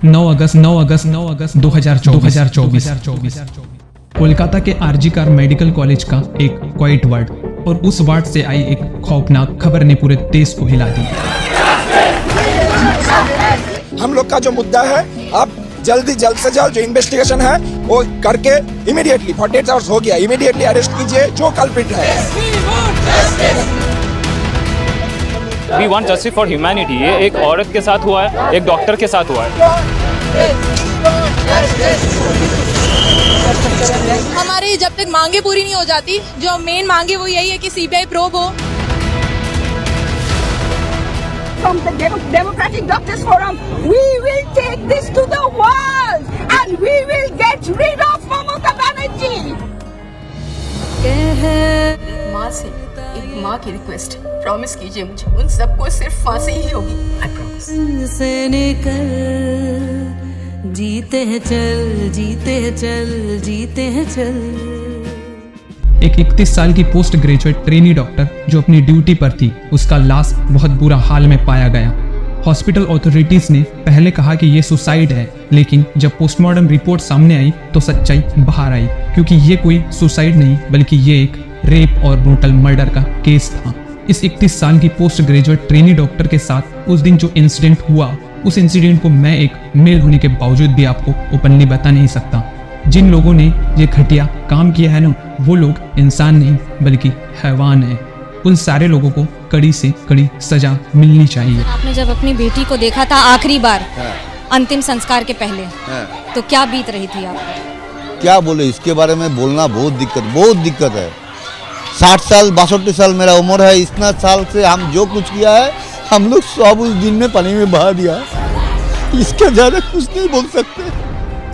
9 अगस्त 2024 कोलकाता के RG car medical college का एक क्वाइट वार्ड, और उस वार्ड से आई एक खौफनाक खबर ने पूरे देश को हिला दी। हम लोग का जो मुद्दा है, आप जल्द से जल्द जो इन्वेस्टिगेशन है वो करके इमीडिएटली 48 आवर्स हो गया, इमीडिएटली अरेस्ट कीजिए जो कल्प्रिट है। We want justice for humanity। ये एक औरत के साथ हुआ है, एक डॉक्टर के साथ हुआ है। हमारी जब तक मांगे पूरी नहीं हो जाती, जो मेन मांगे वो यही है कि सीबीआई प्रोब हो। From the Democratic Doctors Forum, we will take this to the world and we will get rid of Mamata Banerjee। माँ से एक माँ की रिक्वेस्ट, प्रॉमिस कीजिए मुझे, उन सबको सिर्फ फांसी ही होगी। I promise. से निकल, जीते हैं चल, जीते हैं चल, जीते हैं चल। एक 31 साल की पोस्ट ग्रेजुएट ट्रेनी डॉक्टर जो अपनी ड्यूटी पर थी, उसका लाश बहुत बुरा हाल में पाया गया। हॉस्पिटल अथॉरिटीज ने पहले कहा कि ये सुसाइड है, लेकिन जब पोस्टमार्टम रिपोर्ट सामने आई तो सच्चाई बाहर आई, क्योंकि ये कोई सुसाइड नहीं बल्कि ये एक रेप और ब्रूटल मर्डर का केस था। इस 31 साल की पोस्ट ग्रेजुएट ट्रेनी डॉक्टर के साथ उस दिन जो इंसिडेंट हुआ, उस इंसिडेंट को मैं एक मेल होने के बावजूद भी आपको ओपनली बता नहीं सकता। जिन लोगों ने ये घटिया काम किया है ना, वो लोग इंसान नहीं बल्कि हैवान हैं। उन सारे लोगों को कड़ी से कड़ी सजा मिलनी चाहिए। आपने जब अपनी बेटी को देखा था आखिरी बार अंतिम संस्कार के पहले, तो क्या बीत रही थी आपको? क्या बोले इसके बारे में, बोलना बहुत दिक्कत है। 60 साल 62 साल मेरा उम्र है, इतना साल से हम जो कुछ किया है हम लोग सब उस दिन में पानी में बहा दिया। इसके ज्यादा कुछ नहीं बोल सकते।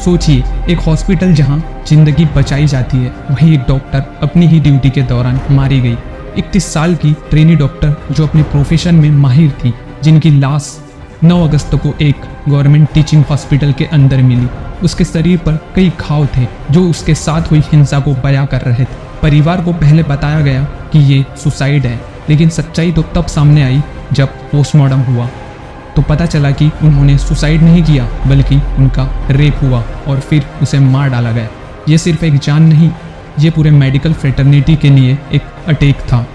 सोचिए, एक हॉस्पिटल जहां जिंदगी बचाई जाती है, वहीं एक डॉक्टर अपनी ही ड्यूटी के दौरान मारी गई। 31 साल की ट्रेनी डॉक्टर जो अपने प्रोफेशन में माहिर थी, जिनकी लाश 9 अगस्त को एक गवर्नमेंट टीचिंग हॉस्पिटल के अंदर मिली। उसके शरीर पर कई घाव थे जो उसके साथ हुई हिंसा को बयां कर रहे थे। परिवार को पहले बताया गया कि ये सुसाइड है, लेकिन सच्चाई तो तब सामने आई जब पोस्टमार्टम हुआ तो पता चला कि उन्होंने सुसाइड नहीं किया बल्कि उनका रेप हुआ और फिर उसे मार डाला गया। ये सिर्फ एक जान नहीं, ये पूरे मेडिकल फ्रेटर्निटी के लिए एक अटैक था।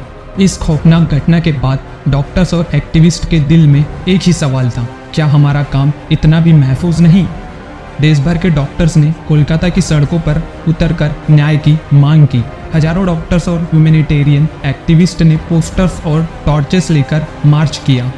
इस खौफनाक घटना के बाद डॉक्टर्स और एक्टिविस्ट के दिल में एक ही सवाल था, क्या हमारा काम इतना भी महफूज नहीं? देश भर के डॉक्टर्स ने कोलकाता की सड़कों पर उतरकर न्याय की मांग की। हजारों डॉक्टर्स और ह्यूमैनिटेरियन एक्टिविस्ट ने पोस्टर्स और टॉर्चेस लेकर मार्च किया।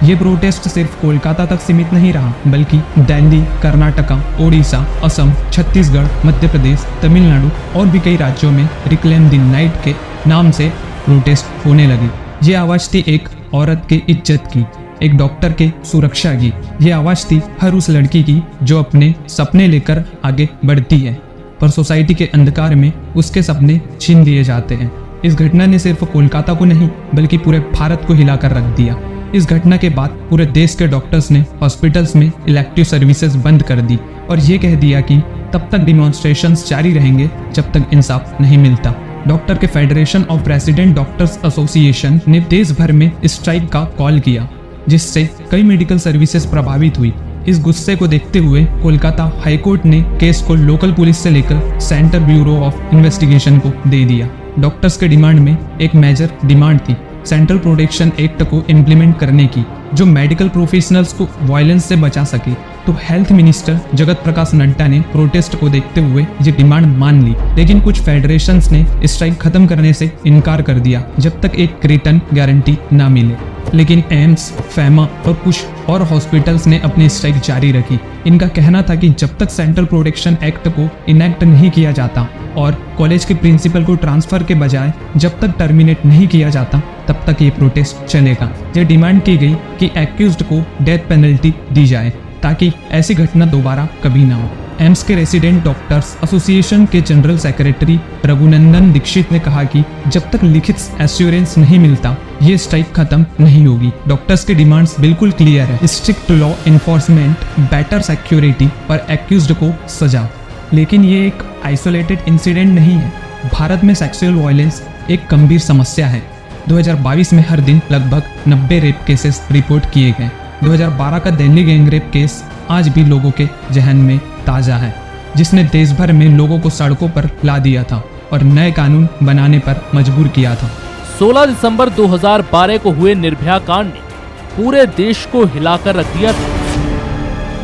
ये प्रोटेस्ट सिर्फ कोलकाता तक सीमित नहीं रहा, बल्कि दिल्ली, कर्नाटका, ओडिशा, असम, छत्तीसगढ़, मध्य प्रदेश, तमिलनाडु और भी कई राज्यों में रिक्लेम द नाइट के नाम से प्रोटेस्ट होने लगी। ये आवाज़ थी एक औरत के इज्जत की, एक डॉक्टर के सुरक्षा की। ये आवाज़ थी हर उस लड़की की जो अपने सपने लेकर आगे बढ़ती है, पर सोसाइटी के अंधकार में उसके सपने छीन लिए जाते हैं। इस घटना ने सिर्फ कोलकाता को नहीं बल्कि पूरे भारत को हिलाकर रख दिया। इस घटना के बाद पूरे देश के डॉक्टर्स ने हॉस्पिटल्स में इलेक्टिव सर्विसेज बंद कर दी और ये कह दिया कि तब तक डिमॉन्स्ट्रेशंस जारी रहेंगे जब तक इंसाफ नहीं मिलता। डॉक्टर के federation of resident doctors association ने देश भर में स्ट्राइक का कॉल किया, जिससे कई मेडिकल सर्विसेज प्रभावित हुई। इस गुस्से को देखते हुए कोलकाता हाईकोर्ट ने केस को लोकल पुलिस से लेकर सेंट्रल ब्यूरो ऑफ इन्वेस्टिगेशन को दे दिया। डॉक्टर्स के डिमांड में एक मेजर डिमांड थी सेंट्रल प्रोटेक्शन एक्ट को इम्प्लीमेंट करने की, जो मेडिकल प्रोफेशनल्स को वायलेंस से बचा सके। तो हेल्थ मिनिस्टर जगत प्रकाश नड्डा ने प्रोटेस्ट को देखते हुए ये डिमांड मान ली, लेकिन कुछ फेडरेशंस ने स्ट्राइक खत्म करने से इनकार कर दिया जब तक एक रिटर्न गारंटी ना मिले। लेकिन एम्स, फैमा और कुछ और हॉस्पिटल्स ने अपनी स्ट्राइक जारी रखी। इनका कहना था कि जब तक सेंट्रल प्रोटेक्शन एक्ट को इनेक्ट नहीं किया जाता और कॉलेज के प्रिंसिपल को ट्रांसफर के बजाय जब तक टर्मिनेट नहीं किया जाता, तब तक ये प्रोटेस्ट चलेगा। ये डिमांड की गई कि एक्यूज्ड को डेथ पेनल्टी दी जाए ताकि ऐसी घटना दोबारा कभी ना हो। एम्स के रेसिडेंट डॉक्टर्स एसोसिएशन के जनरल सेक्रेटरी रघुनंदन दीक्षित ने कहा कि जब तक लिखित एश्योरेंस नहीं मिलता, ये स्ट्राइक खत्म नहीं होगी। डॉक्टर्स के डिमांड्स बिल्कुल क्लियर है, strict law enforcement, better security और एक्यूज्ड को सजा। लेकिन ये एक आइसोलेटेड इंसिडेंट नहीं है। भारत में सेक्सुअल वायलेंस एक गंभीर समस्या है। 2022 में हर दिन लगभग 90 रेप केसेस रिपोर्ट किए गए। 2012 का दिल्ली गैंगरेप केस आज भी लोगों के जहन में ताज़ा है, जिसने देश भर में लोगों को सड़कों पर ला दिया था और नए कानून बनाने पर मजबूर किया था। 16 दिसंबर 2012 को हुए निर्भया कांड ने पूरे देश को हिलाकर रख दिया था।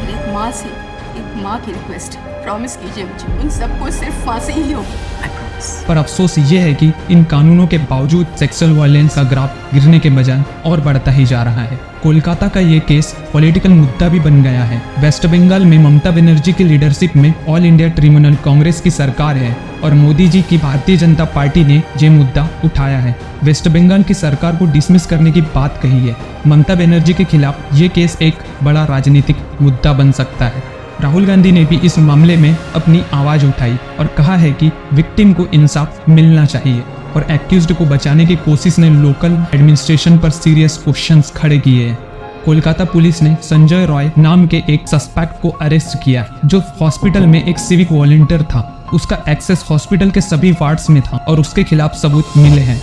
एक माँ की रिक्वेस्ट, प्रॉमिस कीजिए मुझे उन सबको सिर्फ फांसी ही होगी। I promise। पर अफसोस ये है कि इन कानूनों के बावजूद सेक्सुअल वायलेंस का ग्राफ गिरने के बजाय और बढ़ता ही जा रहा है। कोलकाता का ये केस पॉलिटिकल मुद्दा भी बन गया है। वेस्ट बंगाल में ममता बनर्जी की लीडरशिप में ऑल इंडिया ट्रिब्यूनल कांग्रेस की सरकार है और मोदी जी की भारतीय जनता पार्टी ने ये मुद्दा उठाया है। वेस्ट बंगाल की सरकार को डिसमिस करने की बात कही है। ममता बनर्जी के खिलाफ ये केस एक बड़ा राजनीतिक मुद्दा बन सकता है। राहुल गांधी ने भी इस मामले में अपनी आवाज उठाई और कहा है कि विक्टिम को इंसाफ मिलना चाहिए और एक्यूज्ड को बचाने की कोशिश ने लोकल एडमिनिस्ट्रेशन पर सीरियस क्वेश्चंस खड़े किए हैं। कोलकाता पुलिस ने संजय रॉय नाम के एक सस्पेक्ट को अरेस्ट किया, जो हॉस्पिटल में एक सिविक वॉलंटियर था। उसका एक्सेस हॉस्पिटल के सभी वार्ड्स में था और उसके खिलाफ सबूत मिले हैं।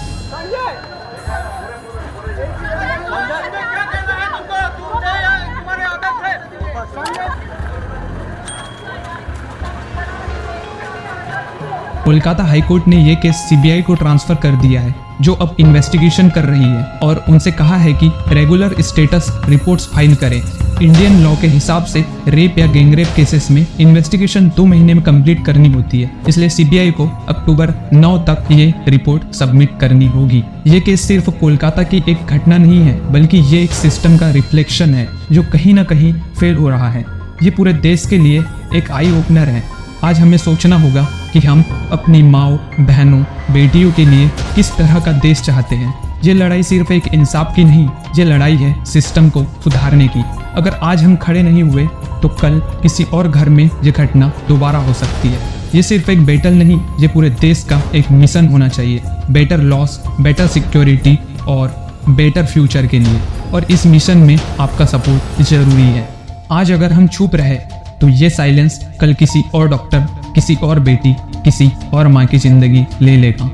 कोलकाता हाईकोर्ट ने यह केस सीबीआई को ट्रांसफर कर दिया है, जो अब इन्वेस्टिगेशन कर रही है और उनसे कहा है कि रेगुलर स्टेटस रिपोर्ट्स फाइल करें। इंडियन लॉ के हिसाब से रेप या गैंगरेप केसेस में इन्वेस्टिगेशन 2 महीने में कंप्लीट करनी होती है, इसलिए सीबीआई को अक्टूबर 9 तक ये रिपोर्ट सबमिट करनी होगी। ये केस सिर्फ कोलकाता की एक घटना नहीं है, बल्कि ये एक सिस्टम का रिफ्लेक्शन है जो कहीं ना कहीं फेल हो रहा है। ये पूरे देश के लिए एक आई ओपनर है। आज हमें सोचना होगा कि हम अपनी माओ, बहनों, बेटियों के लिए किस तरह का देश चाहते हैं। ये लड़ाई सिर्फ एक इंसाफ की नहीं, ये लड़ाई है सिस्टम को सुधारने की। अगर आज हम खड़े नहीं हुए तो कल किसी और घर में ये घटना दोबारा हो सकती है। ये सिर्फ एक बैटल नहीं, ये पूरे देश का एक मिशन होना चाहिए, बेटर लॉस, बेटर सिक्योरिटी और बेटर फ्यूचर के लिए। और इस मिशन में आपका सपोर्ट जरूरी है। आज अगर हम चुप रहे तो ये साइलेंस कल किसी और डॉक्टर, किसी और बेटी, किसी और माँ की जिंदगी ले लेगा।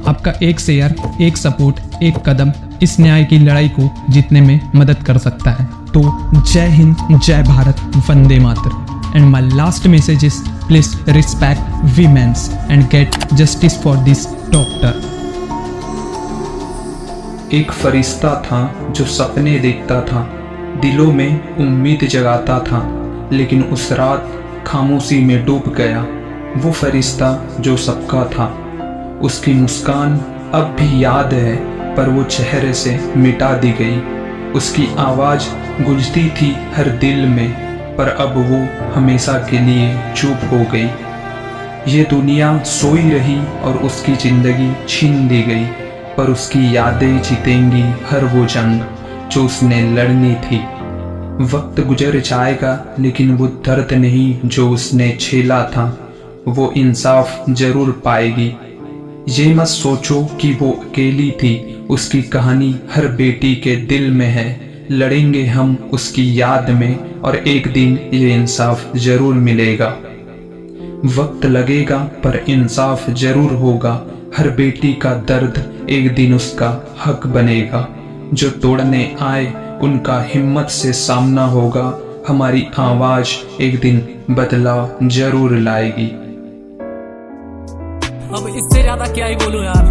आपका एक शेयर, एक सपोर्ट, एक कदम इस न्याय की लड़ाई को जीतने में मदद कर सकता है। तो जय हिंद, जय भारत, वंदे मातर। And my last message is please respect women's and gate justice for this doctor. एक फरिश्ता था जो सपने देखता था, दिलों में उम्मीद जगाता था, लेकिन उस रात खामोशी में डूब गया। वो फरिश्ता जो सबका था, उसकी मुस्कान अब भी याद है, पर वो चेहरे से मिटा दी गई। उसकी आवाज़ गूंजती थी हर दिल में, पर अब वो हमेशा के लिए चुप हो गई। ये दुनिया सोई रही और उसकी ज़िंदगी छीन दी गई, पर उसकी यादें जीतेंगी हर वो जंग जो उसने लड़नी थी। वक्त गुजर जाएगा लेकिन वो दर्द नहीं जो उसने झेला था, वो इंसाफ जरूर पाएगी। ये मत सोचो कि वो अकेली थी, उसकी कहानी हर बेटी के दिल में है। लड़ेंगे हम उसकी याद में और एक दिन ये इंसाफ जरूर मिलेगा। वक्त लगेगा पर इंसाफ जरूर होगा, हर बेटी का दर्द एक दिन उसका हक बनेगा। जो तोड़ने आए उनका हिम्मत से सामना होगा, हमारी आवाज एक दिन बदलाव जरूर लाएगी। अब इससे ज्यादा क्या ही बोलूं यार,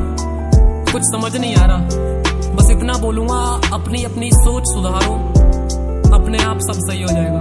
कुछ समझ नहीं आ रहा। बस इतना बोलूंगा, अपनी अपनी सोच सुधारो, अपने आप सब सही हो जाएगा।